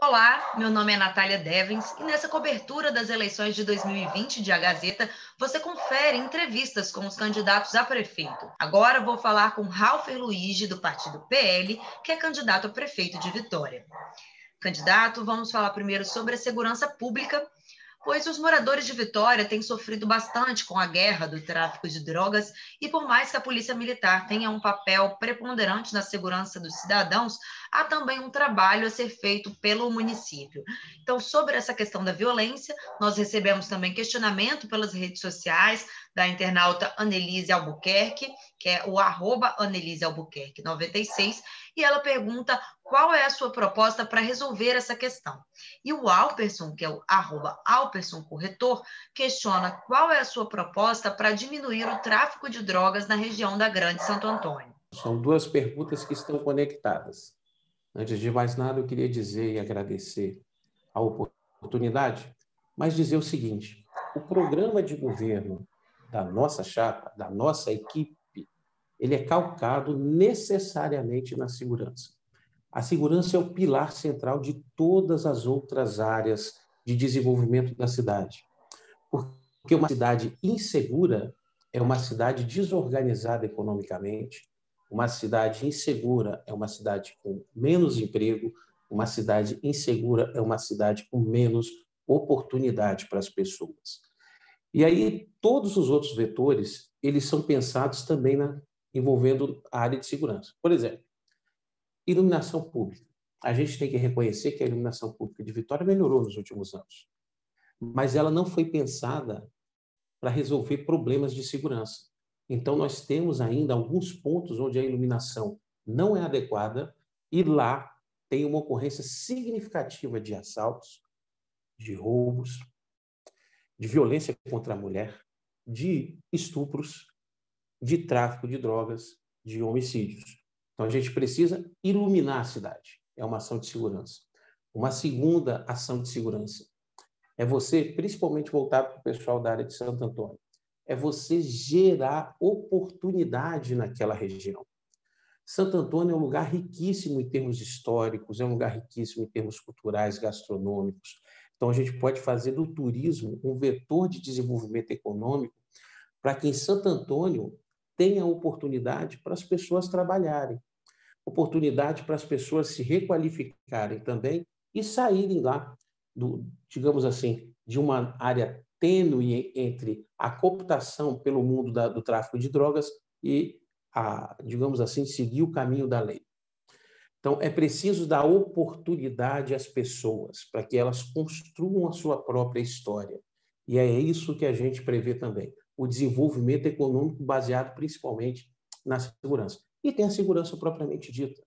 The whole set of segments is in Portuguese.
Olá, meu nome é Natália Devens e nessa cobertura das eleições de 2020 de A Gazeta, você confere entrevistas com os candidatos a prefeito. Agora vou falar com Ralfer Luigi, do partido PL, que é candidato a prefeito de Vitória. Candidato, vamos falar primeiro sobre a segurança pública, pois os moradores de Vitória têm sofrido bastante com a guerra do tráfico de drogas e por mais que a Polícia Militar tenha um papel preponderante na segurança dos cidadãos, há também um trabalho a ser feito pelo município. Então, sobre essa questão da violência, nós recebemos também questionamento pelas redes sociais da internauta Annelise Albuquerque, que é o @AnneliseAlbuquerque96, e ela pergunta qual é a sua proposta para resolver essa questão. E o Alperson, que é o @AlpersonCorretor, questiona qual é a sua proposta para diminuir o tráfico de drogas na região da Grande Santo Antônio. São duas perguntas que estão conectadas. Antes de mais nada, eu queria dizer e agradecer a oportunidade, mas dizer o seguinte: o programa de governo da nossa chapa, da nossa equipe, ele é calcado necessariamente na segurança. A segurança é o pilar central de todas as outras áreas de desenvolvimento da cidade. Porque uma cidade insegura é uma cidade desorganizada economicamente, uma cidade insegura é uma cidade com menos emprego, uma cidade insegura é uma cidade com menos oportunidade para as pessoas. E aí, todos os outros vetores, eles são pensados também envolvendo a área de segurança. Por exemplo, iluminação pública. A gente tem que reconhecer que a iluminação pública de Vitória melhorou nos últimos anos, mas ela não foi pensada para resolver problemas de segurança. Então, nós temos ainda alguns pontos onde a iluminação não é adequada e lá tem uma ocorrência significativa de assaltos, de roubos, de violência contra a mulher, de estupros, de tráfico de drogas, de homicídios. Então, a gente precisa iluminar a cidade. É uma ação de segurança. Uma segunda ação de segurança é você, principalmente voltado para o pessoal da área de Santo Antônio, é você gerar oportunidade naquela região. Santo Antônio é um lugar riquíssimo em termos históricos, é um lugar riquíssimo em termos culturais, gastronômicos. Então, a gente pode fazer do turismo um vetor de desenvolvimento econômico para que em Santo Antônio tenha oportunidade para as pessoas trabalharem, oportunidade para as pessoas se requalificarem também e saírem lá digamos assim, de uma área tênue entre a cooptação pelo mundo do tráfico de drogas e, digamos assim, seguir o caminho da lei. Então, é preciso dar oportunidade às pessoas para que elas construam a sua própria história. E é isso que a gente prevê também, o desenvolvimento econômico baseado principalmente na segurança. E tem a segurança propriamente dita.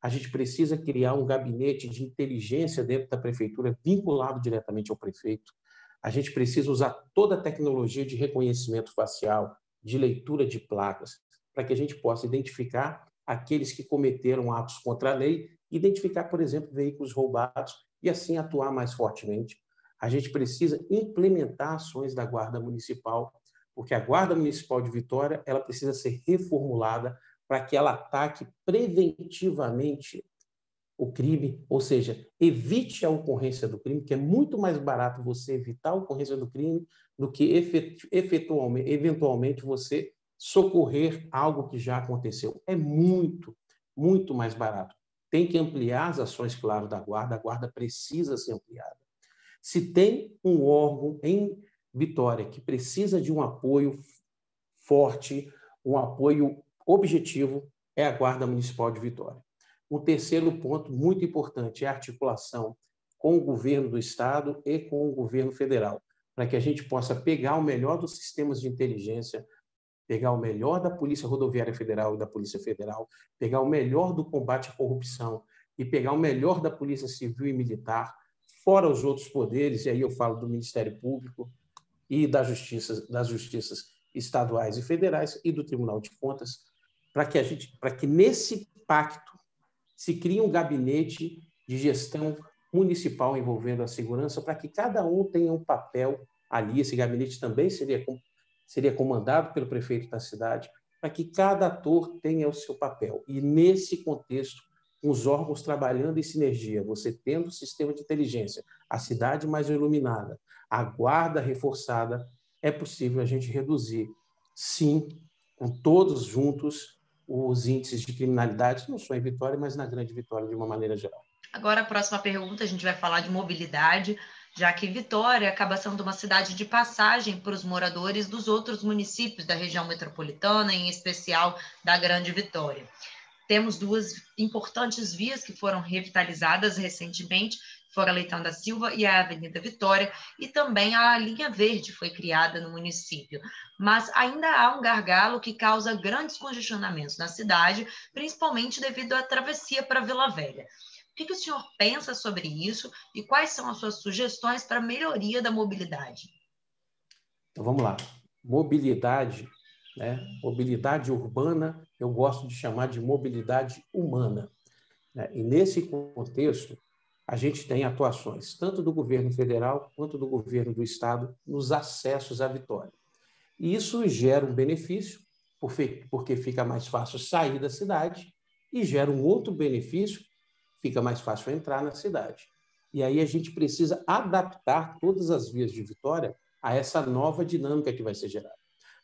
A gente precisa criar um gabinete de inteligência dentro da prefeitura, vinculado diretamente ao prefeito. A gente precisa usar toda a tecnologia de reconhecimento facial, de leitura de placas, para que a gente possa identificar aqueles que cometeram atos contra a lei, identificar, por exemplo, veículos roubados e assim atuar mais fortemente. A gente precisa implementar ações da Guarda Municipal, porque a Guarda Municipal de Vitória ela precisa ser reformulada para que ela ataque preventivamente o crime, ou seja, evite a ocorrência do crime, que é muito mais barato você evitar a ocorrência do crime do que eventualmente você socorrer algo que já aconteceu. É muito, muito mais barato. Tem que ampliar as ações, claro, da Guarda, a Guarda precisa ser ampliada. Se tem um órgão em Vitória que precisa de um apoio forte, um apoio objetivo, é a Guarda Municipal de Vitória. Um terceiro ponto muito importante é a articulação com o governo do Estado e com o governo federal, para que a gente possa pegar o melhor dos sistemas de inteligência, pegar o melhor da Polícia Rodoviária Federal e da Polícia Federal, pegar o melhor do combate à corrupção e pegar o melhor da Polícia Civil e Militar, fora os outros poderes, e aí eu falo do Ministério Público e das justiças estaduais e federais e do Tribunal de Contas, para que nesse pacto se crie um gabinete de gestão municipal envolvendo a segurança, para que cada um tenha um papel ali. Esse gabinete também seria comandado pelo prefeito da cidade, para que cada ator tenha o seu papel. E nesse contexto com os órgãos trabalhando em sinergia, você tendo o sistema de inteligência, a cidade mais iluminada, a guarda reforçada, é possível a gente reduzir, sim, com todos juntos, os índices de criminalidade, não só em Vitória, mas na Grande Vitória, de uma maneira geral. Agora, a próxima pergunta, a gente vai falar de mobilidade, já que Vitória acaba sendo uma cidade de passagem para os moradores dos outros municípios da região metropolitana, em especial da Grande Vitória. Temos duas importantes vias que foram revitalizadas recentemente, foram a Leitão da Silva e a Avenida Vitória, e também a linha verde foi criada no município. Mas ainda há um gargalo que causa grandes congestionamentos na cidade, principalmente devido à travessia para Vila Velha. O que o senhor pensa sobre isso e quais são as suas sugestões para a melhoria da mobilidade? Então, vamos lá. Mobilidade, né? Mobilidade urbana, eu gosto de chamar de mobilidade humana, né? E nesse contexto, a gente tem atuações tanto do governo federal quanto do governo do estado nos acessos à Vitória. E isso gera um benefício, porque fica mais fácil sair da cidade, e gera um outro benefício, fica mais fácil entrar na cidade. E aí a gente precisa adaptar todas as vias de Vitória a essa nova dinâmica que vai ser gerada.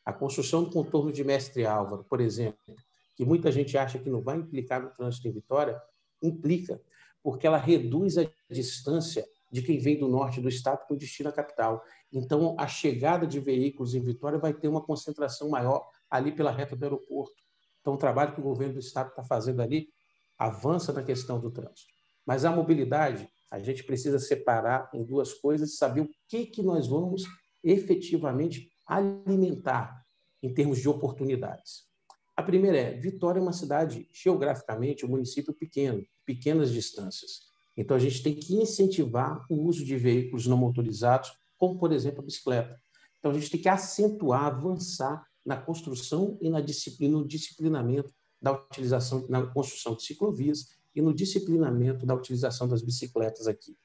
A construção do contorno de Mestre Álvaro, por exemplo, que muita gente acha que não vai implicar no trânsito em Vitória, implica, porque ela reduz a distância de quem vem do norte do estado com destino à capital. Então, a chegada de veículos em Vitória vai ter uma concentração maior ali pela reta do aeroporto. Então, o trabalho que o governo do estado está fazendo ali avança na questão do trânsito. Mas a mobilidade, a gente precisa separar em duas coisas e saber o que nós vamos efetivamente alimentar em termos de oportunidades. A primeira é, Vitória é uma cidade, geograficamente, um município pequeno, pequenas distâncias. Então, a gente tem que incentivar o uso de veículos não motorizados, como, por exemplo, a bicicleta. Então, a gente tem que acentuar, avançar na construção e no disciplinamento da utilização, na construção de ciclovias e no disciplinamento da utilização das bicicletas aqui.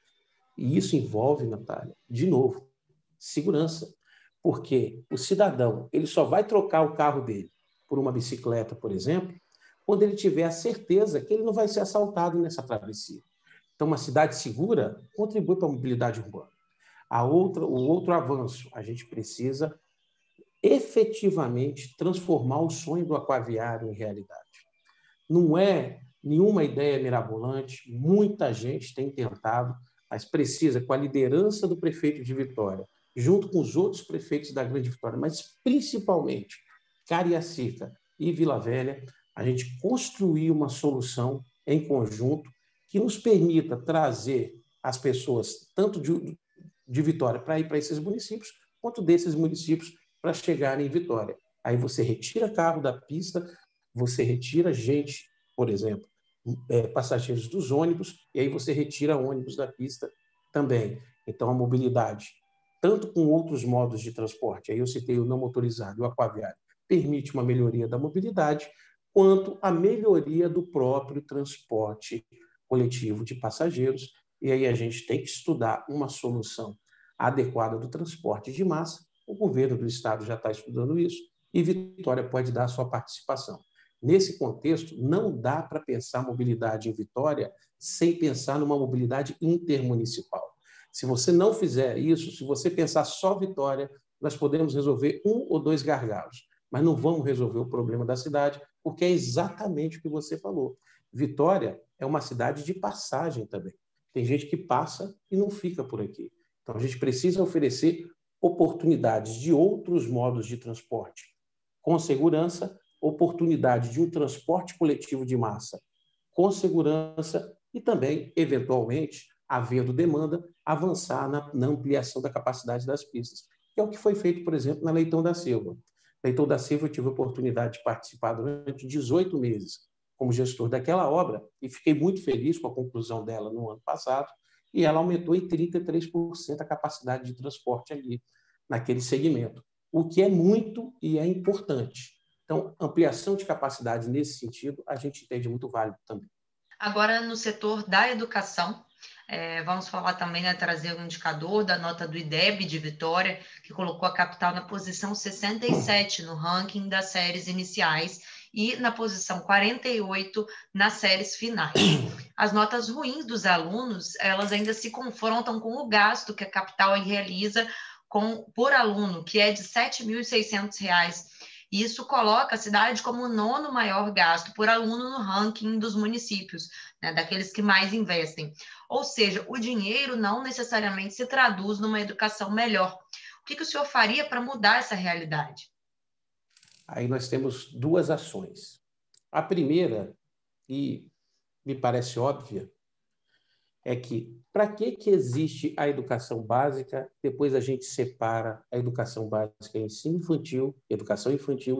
E isso envolve, Natália, de novo, segurança, porque o cidadão ele só vai trocar o carro dele por uma bicicleta, por exemplo, quando ele tiver a certeza que ele não vai ser assaltado nessa travessia. Então, uma cidade segura contribui para a mobilidade urbana. O outro avanço, a gente precisa efetivamente transformar o sonho do aquaviário em realidade. Não é nenhuma ideia mirabolante, muita gente tem tentado, mas precisa, com a liderança do prefeito de Vitória, junto com os outros prefeitos da Grande Vitória, mas principalmente Cariacica e Vila Velha, a gente construir uma solução em conjunto que nos permita trazer as pessoas, tanto de Vitória para ir para esses municípios, quanto desses municípios para chegarem em Vitória. Aí você retira carro da pista, você retira gente, por exemplo, passageiros dos ônibus, e aí você retira ônibus da pista também. Então, a mobilidade, tanto com outros modos de transporte, aí eu citei o não motorizado e o aquaviário, permite uma melhoria da mobilidade, quanto a melhoria do próprio transporte coletivo de passageiros. E aí a gente tem que estudar uma solução adequada do transporte de massa. O governo do estado já está estudando isso e Vitória pode dar a sua participação. Nesse contexto, não dá para pensar mobilidade em Vitória sem pensar numa mobilidade intermunicipal. Se você não fizer isso, se você pensar só Vitória, nós podemos resolver um ou dois gargalos, mas não vamos resolver o problema da cidade, porque é exatamente o que você falou. Vitória é uma cidade de passagem também. Tem gente que passa e não fica por aqui. Então, a gente precisa oferecer oportunidades de outros modos de transporte com segurança, oportunidade de um transporte coletivo de massa com segurança e também, eventualmente, havendo demanda, avançar na ampliação da capacidade das pistas, que é o que foi feito, por exemplo, na Leitão da Silva. Leitão da Silva, eu tive a oportunidade de participar durante 18 meses como gestor daquela obra e fiquei muito feliz com a conclusão dela no ano passado, e ela aumentou em 33% a capacidade de transporte ali, naquele segmento, o que é muito e é importante. Então, ampliação de capacidade nesse sentido, a gente entende muito válido também. Agora, no setor da educação, vamos falar também, trazer um indicador da nota do IDEB de Vitória, que colocou a capital na posição 67 no ranking das séries iniciais e na posição 48 nas séries finais. As notas ruins dos alunos, elas ainda se confrontam com o gasto que a capital realiza por aluno, que é de R$ 7.600. E isso coloca a cidade como o 9º maior gasto por aluno no ranking dos municípios, né, daqueles que mais investem. Ou seja, o dinheiro não necessariamente se traduz numa educação melhor. O que o senhor faria para mudar essa realidade? Aí nós temos duas ações. A primeira, e me parece óbvia, é que para que existe a educação básica, depois a gente separa a educação básica em ensino infantil,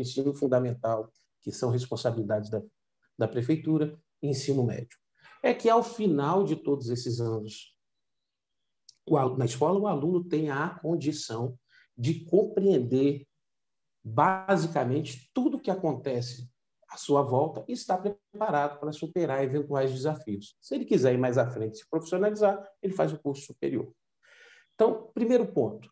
ensino fundamental, que são responsabilidades da prefeitura, e ensino médio. É que ao final de todos esses anos, na escola o aluno tem a condição de compreender basicamente tudo o que acontece à sua volta e está preparado para superar eventuais desafios. Se ele quiser ir mais à frente, se profissionalizar, ele faz o curso superior. Então, primeiro ponto,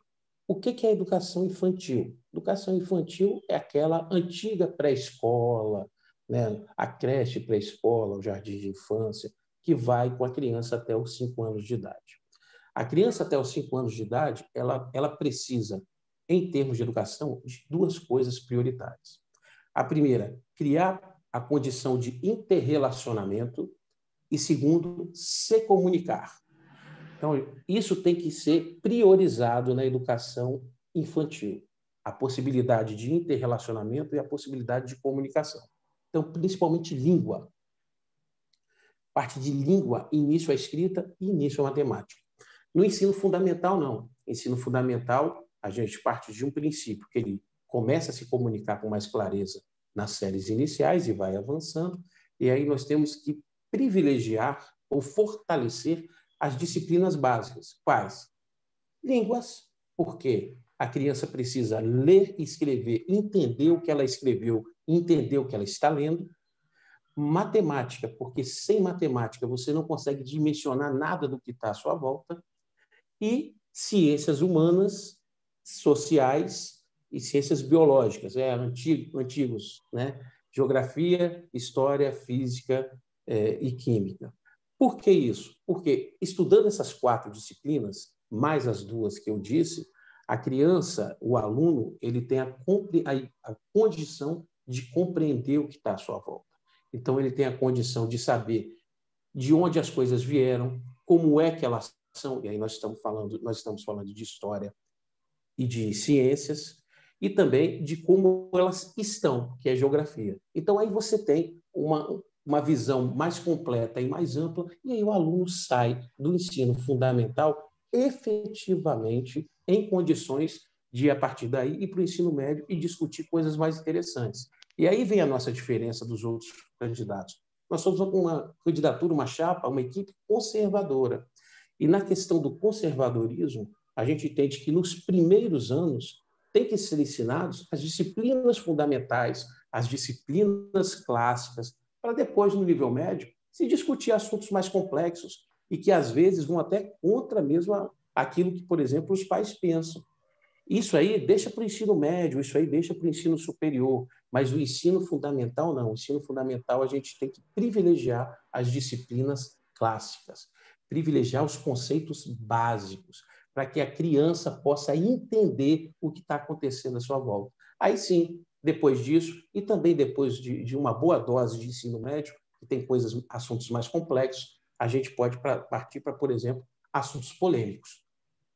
o que é educação infantil? Educação infantil é aquela antiga pré-escola, né? A creche pré-escola, o jardim de infância, que vai com a criança até os 5 anos de idade. A criança até os 5 anos de idade, ela precisa, em termos de educação, de duas coisas prioritárias. A primeira, criar a condição de interrelacionamento e, segundo, se comunicar. Então, isso tem que ser priorizado na educação infantil. A possibilidade de interrelacionamento e a possibilidade de comunicação. Então, principalmente língua. Parte de língua, início à escrita e início à matemática. No ensino fundamental, não. Ensino fundamental, a gente parte de um princípio, que ele começa a se comunicar com mais clareza nas séries iniciais e vai avançando, e aí nós temos que privilegiar ou fortalecer as disciplinas básicas. Quais? Línguas, porque a criança precisa ler e escrever, entender o que ela escreveu, entender o que ela está lendo. Matemática, porque sem matemática você não consegue dimensionar nada do que está à sua volta. E ciências humanas, sociais e ciências biológicas, antigos, né? Geografia, história, física e química. Por que isso? Porque estudando essas 4 disciplinas, mais as 2 que eu disse, a criança, o aluno, ele tem a condição de compreender o que está à sua volta. Então, ele tem a condição de saber de onde as coisas vieram, como é que elas são, e aí nós estamos falando de história e de ciências, e também de como elas estão, que é geografia. Então, aí você tem uma visão mais completa e mais ampla, e aí o aluno sai do ensino fundamental efetivamente em condições de, a partir daí, ir para o ensino médio e discutir coisas mais interessantes. E aí vem a nossa diferença dos outros candidatos. Nós somos uma candidatura, uma chapa, uma equipe conservadora. E na questão do conservadorismo, a gente entende que nos primeiros anos tem que ser ensinados as disciplinas fundamentais, as disciplinas clássicas, para depois, no nível médio, se discutir assuntos mais complexos e que, às vezes, vão até contra mesmo aquilo que, por exemplo, os pais pensam. Isso aí deixa para o ensino médio, isso aí deixa para o ensino superior, mas o ensino fundamental não. O ensino fundamental a gente tem que privilegiar as disciplinas clássicas, privilegiar os conceitos básicos, para que a criança possa entender o que está acontecendo à sua volta. Aí sim, depois disso, e também depois de uma boa dose de ensino médio, que tem assuntos mais complexos, a gente pode partir para, por exemplo, assuntos polêmicos.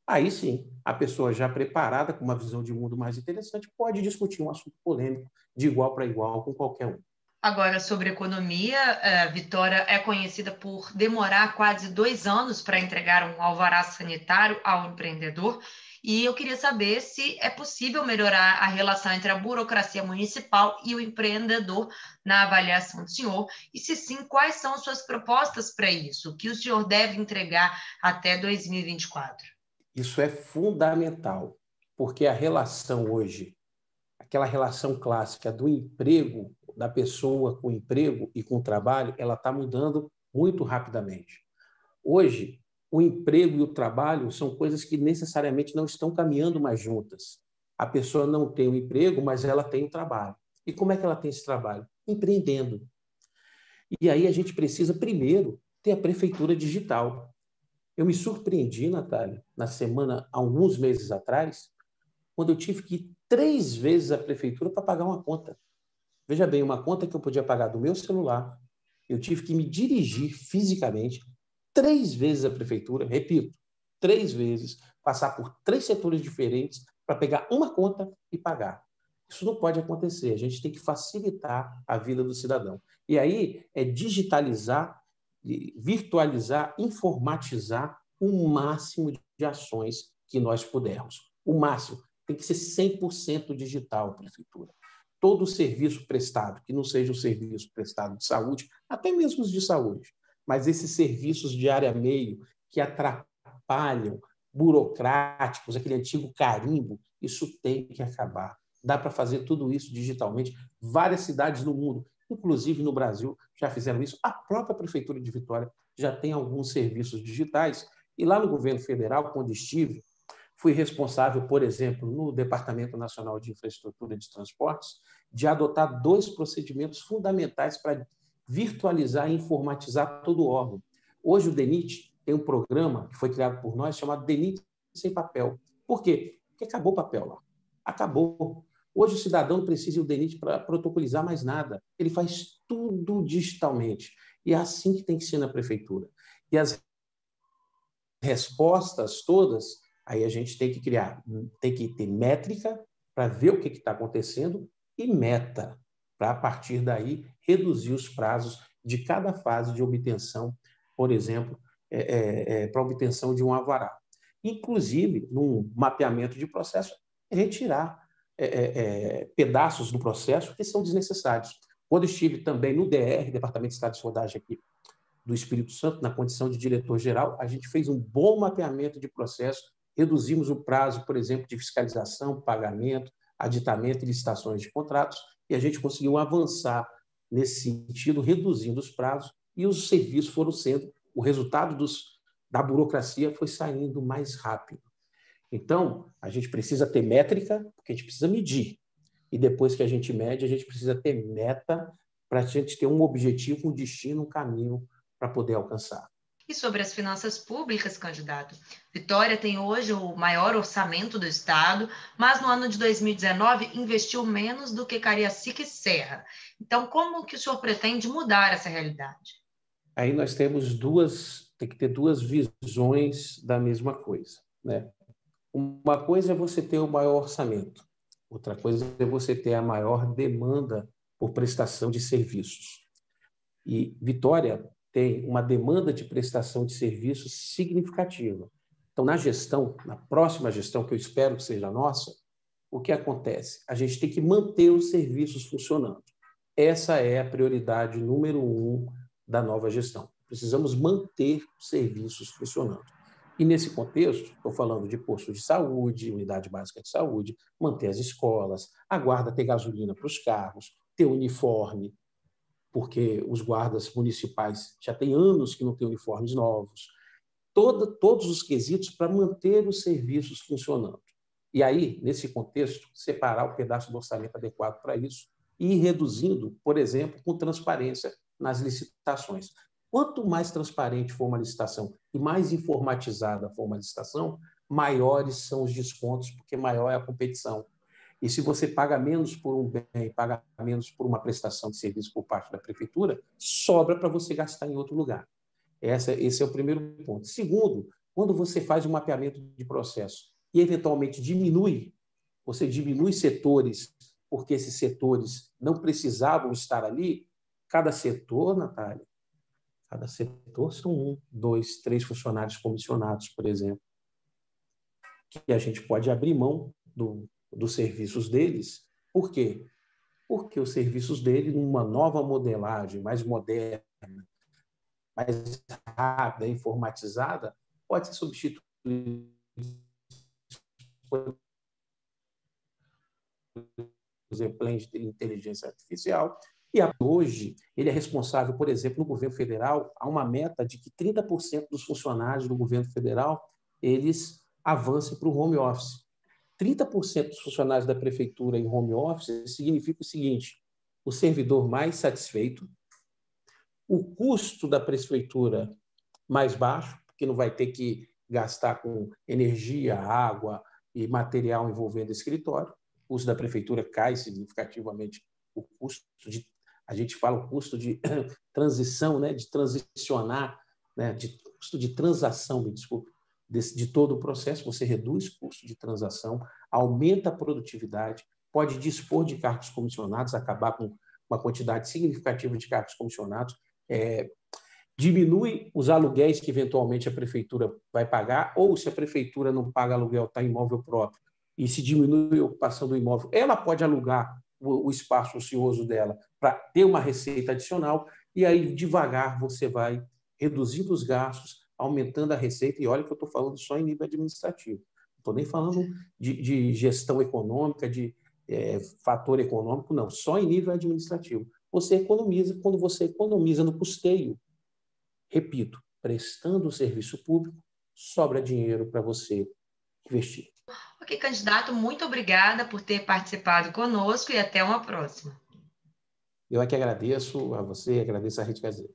Aí sim, a pessoa já preparada, com uma visão de mundo mais interessante, pode discutir um assunto polêmico de igual para igual com qualquer um. Agora, sobre economia, a Vitória é conhecida por demorar quase 2 anos para entregar um alvará sanitário ao empreendedor. E eu queria saber se é possível melhorar a relação entre a burocracia municipal e o empreendedor na avaliação do senhor. E se sim, quais são suas propostas para isso? O que o senhor deve entregar até 2024? Isso é fundamental, porque a relação hoje, aquela relação clássica do emprego, da pessoa com o emprego e com o trabalho, ela está mudando muito rapidamente. Hoje, o emprego e o trabalho são coisas que necessariamente não estão caminhando mais juntas. A pessoa não tem o emprego, mas ela tem o trabalho. E como é que ela tem esse trabalho? empreendendo. E aí a gente precisa, primeiro, ter a prefeitura digital. Eu me surpreendi, Natália, na semana, há alguns meses atrás, quando eu tive que ir 3 vezes à prefeitura para pagar uma conta. Veja bem, uma conta que eu podia pagar do meu celular, eu tive que me dirigir fisicamente 3 vezes à prefeitura, repito, 3 vezes, passar por 3 setores diferentes para pegar uma conta e pagar. Isso não pode acontecer, a gente tem que facilitar a vida do cidadão. E aí é digitalizar, virtualizar, informatizar o máximo de ações que nós pudermos. O máximo. Tem que ser 100% digital a prefeitura. Todo serviço prestado, que não seja o serviço prestado de saúde, até mesmo os de saúde, mas esses serviços de área meio que atrapalham, burocráticos, aquele antigo carimbo, isso tem que acabar. Dá para fazer tudo isso digitalmente. Várias cidades no mundo, inclusive no Brasil, já fizeram isso. A própria Prefeitura de Vitória já tem alguns serviços digitais. E lá no governo federal, quando estive, fui responsável, por exemplo, no Departamento Nacional de Infraestrutura de Transportes, de adotar 2 procedimentos fundamentais para virtualizar e informatizar todo o órgão. Hoje o DENIT tem um programa que foi criado por nós chamado DENIT Sem Papel. Por quê? Porque acabou o papel lá. Acabou. Hoje o cidadão não precisa do DENIT para protocolizar mais nada. Ele faz tudo digitalmente. E é assim que tem que ser na prefeitura. E as respostas todas, aí a gente tem que criar, tem que ter métrica para ver o que está acontecendo e meta, para, a partir daí, reduzir os prazos de cada fase de obtenção, por exemplo, para obtenção de um alvará. Inclusive, num mapeamento de processo, retirar pedaços do processo que são desnecessários. Quando estive também no DR, Departamento de Estado de Rodagem aqui do Espírito Santo, na condição de diretor-geral, a gente fez um bom mapeamento de processo, reduzimos o prazo, por exemplo, de fiscalização, pagamento, aditamento e licitações de contratos, e a gente conseguiu avançar nesse sentido, reduzindo os prazos, e os serviços foram sendo, o resultado da burocracia foi saindo mais rápido. Então, a gente precisa ter métrica, porque a gente precisa medir. E depois que a gente mede, a gente precisa ter meta para a gente ter um objetivo, um destino, um caminho para poder alcançar. E sobre as finanças públicas, candidato? Vitória tem hoje o maior orçamento do estado, mas no ano de 2019 investiu menos do que Cariacica e Serra. Então, como que o senhor pretende mudar essa realidade? Aí nós temos tem que ter 2 visões da mesma coisa, né? Uma coisa é você ter o maior orçamento, outra coisa é você ter a maior demanda por prestação de serviços. E Vitória tem uma demanda de prestação de serviços significativa. Então, na gestão, na próxima gestão, que eu espero que seja a nossa, o que acontece? A gente tem que manter os serviços funcionando. Essa é a prioridade número 1 da nova gestão. Precisamos manter os serviços funcionando. E nesse contexto, estou falando de posto de saúde, unidade básica de saúde, manter as escolas, a guarda ter gasolina para os carros, ter uniforme, porque os guardas municipais já têm anos que não têm uniformes novos. Todos os quesitos para manter os serviços funcionando. E aí, nesse contexto, separar o pedaço do orçamento adequado para isso e ir reduzindo, por exemplo, com transparência nas licitações. Quanto mais transparente for uma licitação e mais informatizada for uma licitação, maiores são os descontos, porque maior é a competição. E se você paga menos por um bem, paga menos por uma prestação de serviço por parte da prefeitura, sobra para você gastar em outro lugar. Esse é o primeiro ponto. Segundo, quando você faz um mapeamento de processo e, eventualmente, você diminui setores, porque esses setores não precisavam estar ali, cada setor, Natália, cada setor são 1, 2, 3 funcionários comissionados, por exemplo, que a gente pode abrir mão dos serviços deles. Por quê? Porque os serviços dele, numa nova modelagem, mais moderna, mais rápida, informatizada, pode ser substituído por exemplo, de inteligência artificial. E hoje, ele é responsável, por exemplo, no governo federal, há uma meta de que 30% dos funcionários do governo federal eles avancem para o home office. 30% dos funcionários da prefeitura em home office significa o seguinte: o servidor mais satisfeito, o custo da prefeitura mais baixo, porque não vai ter que gastar com energia, água e material envolvendo escritório. O custo da prefeitura cai significativamente. O custo de, a gente fala o custo de transição, né, de transicionar, né, de custo de transação, me desculpe, de todo o processo. Você reduz o custo de transação, aumenta a produtividade, pode dispor de cargos comissionados, acabar com uma quantidade significativa de cargos comissionados, diminui os aluguéis que eventualmente a prefeitura vai pagar, ou se a prefeitura não paga aluguel, está em imóvel próprio, e se diminui a ocupação do imóvel, ela pode alugar o espaço ocioso dela para ter uma receita adicional, e aí devagar você vai reduzindo os gastos, aumentando a receita, e olha que eu estou falando só em nível administrativo, não estou nem falando de gestão econômica, de fator econômico, não, só em nível administrativo. Você economiza, quando você economiza no custeio, repito, prestando o serviço público, sobra dinheiro para você investir. Ok, candidato, muito obrigada por ter participado conosco e até uma próxima. Eu é que agradeço a você, agradeço a Rede Gazeta.